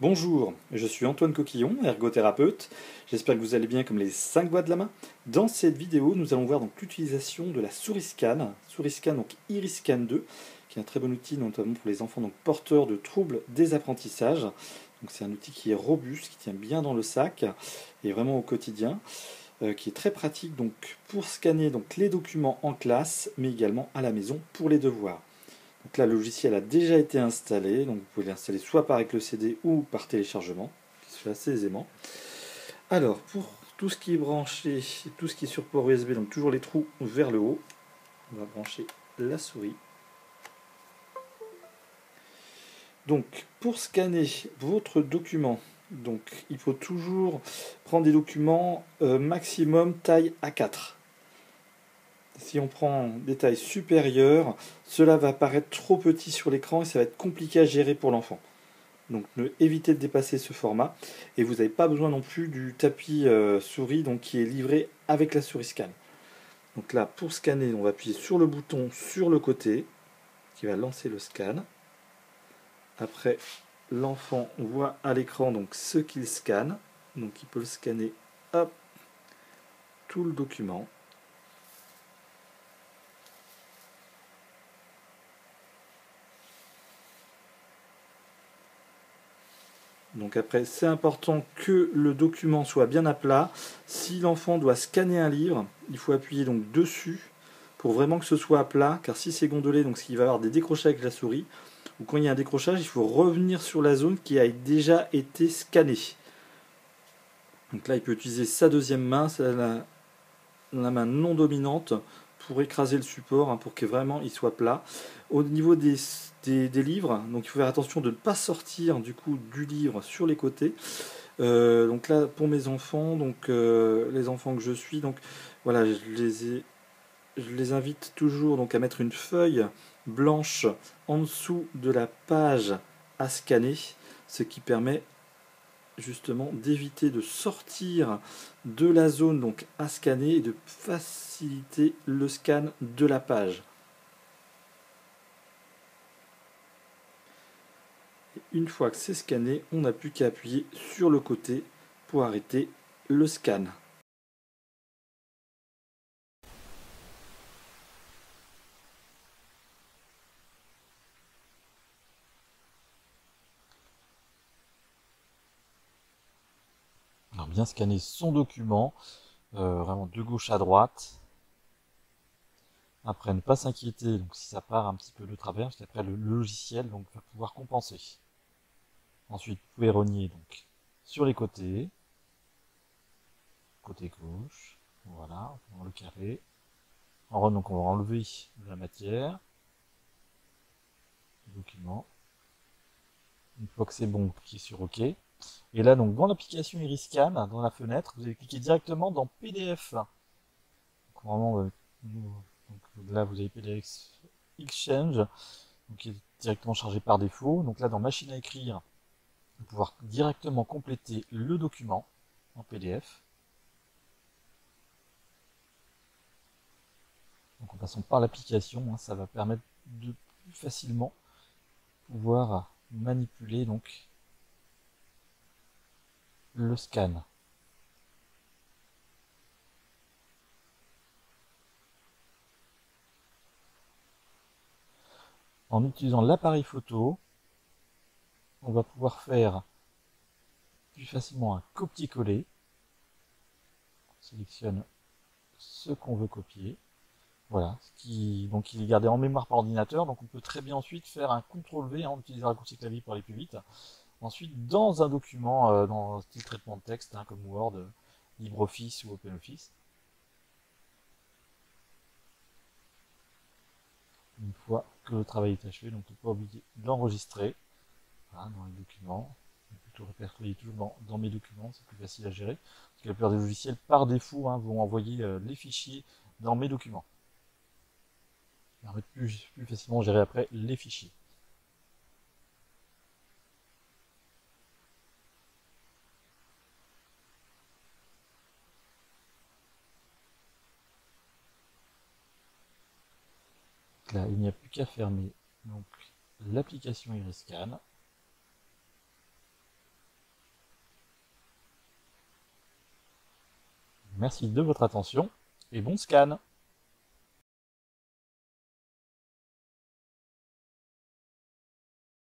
Bonjour, je suis Antoine Coquillon, ergothérapeute. J'espère que vous allez bien comme les 5 doigts de la main. Dans cette vidéo, nous allons voir donc l'utilisation de la SouriScan, donc IRIScan 2, qui est un très bon outil notamment pour les enfants donc porteurs de troubles des apprentissages. Donc c'est un outil qui est robuste, qui tient bien dans le sac et vraiment au quotidien, qui est très pratique donc pour scanner donc les documents en classe, mais également à la maison pour les devoirs. Donc là, le logiciel a déjà été installé, donc vous pouvez l'installer soit par avec le CD ou par téléchargement, qui se fait assez aisément. Alors, pour tout ce qui est branché, tout ce qui est sur port USB, donc toujours les trous vers le haut, on va brancher la souris. Donc, pour scanner votre document, donc il faut toujours prendre des documents maximum taille A4. Si on prend des tailles supérieures, cela va paraître trop petit sur l'écran et ça va être compliqué à gérer pour l'enfant. Donc évitez de dépasser ce format. Et vous n'avez pas besoin non plus du tapis souris donc, qui est livré avec la souris scan. Donc là, pour scanner, on va appuyer sur le bouton sur le côté qui va lancer le scan. Après, l'enfant voit à l'écran donc ce qu'il scanne. Donc il peut le scanner, hop, tout le document. Donc après, c'est important que le document soit bien à plat. Si l'enfant doit scanner un livre, il faut appuyer donc dessus pour vraiment que ce soit à plat, car si c'est gondolé, donc il va y avoir des décrochages avec la souris, ou quand il y a un décrochage, il faut revenir sur la zone qui a déjà été scannée. Donc là, il peut utiliser sa deuxième main, la main non dominante, pour écraser le support, pour que vraiment il soit plat. Au niveau des livres, donc il faut faire attention de ne pas sortir du coup du livre sur les côtés. Donc là, pour mes enfants, donc les enfants que je suis, donc voilà, je les invite toujours donc à mettre une feuille blanche en dessous de la page à scanner, ce qui permet justement d'éviter de sortir de la zone donc à scanner et de faciliter le scan de la page. Et une fois que c'est scanné, on n'a plus qu'à appuyer sur le côté pour arrêter le scan. Alors bien scanner son document, vraiment de gauche à droite. Après, ne pas s'inquiéter donc si ça part un petit peu de travers, parce qu'après le logiciel donc, va pouvoir compenser. Ensuite, vous pouvez rogner donc sur les côté gauche, voilà, dans le carré. Donc on va enlever la matière, le document. Une fois que c'est bon, vous cliquez sur OK. Et là, donc dans l'application IRIScan, dans la fenêtre, vous allez cliquer directement dans PDF. Donc, vraiment, donc, là, vous avez PDF Exchange, donc, qui est directement chargé par défaut. Donc là, dans Machine à écrire, vous allez pouvoir directement compléter le document en PDF. Donc en passant par l'application, ça va permettre de plus facilement pouvoir manipuler donc le scan. En utilisant l'appareil photo, on va pouvoir faire plus facilement un copier-coller. On sélectionne ce qu'on veut copier. Voilà, donc il est gardé en mémoire par ordinateur, donc on peut très bien ensuite faire un CTRL-V en utilisant le raccourci clavier pour aller plus vite. Ensuite, dans un document, dans un style traitement de texte, comme Word, LibreOffice ou OpenOffice. Une fois que le travail est achevé, donc on peut pas oublier de l'enregistrer dans les documents. Je vais plutôt répertorier toujours dans mes documents, c'est plus facile à gérer. Parce que la plupart des logiciels, par défaut, vont envoyer les fichiers dans mes documents. Ça permet de plus facilement gérer après les fichiers. Donc là, il n'y a plus qu'à fermer l'application IRIScan. Merci de votre attention et bon scan.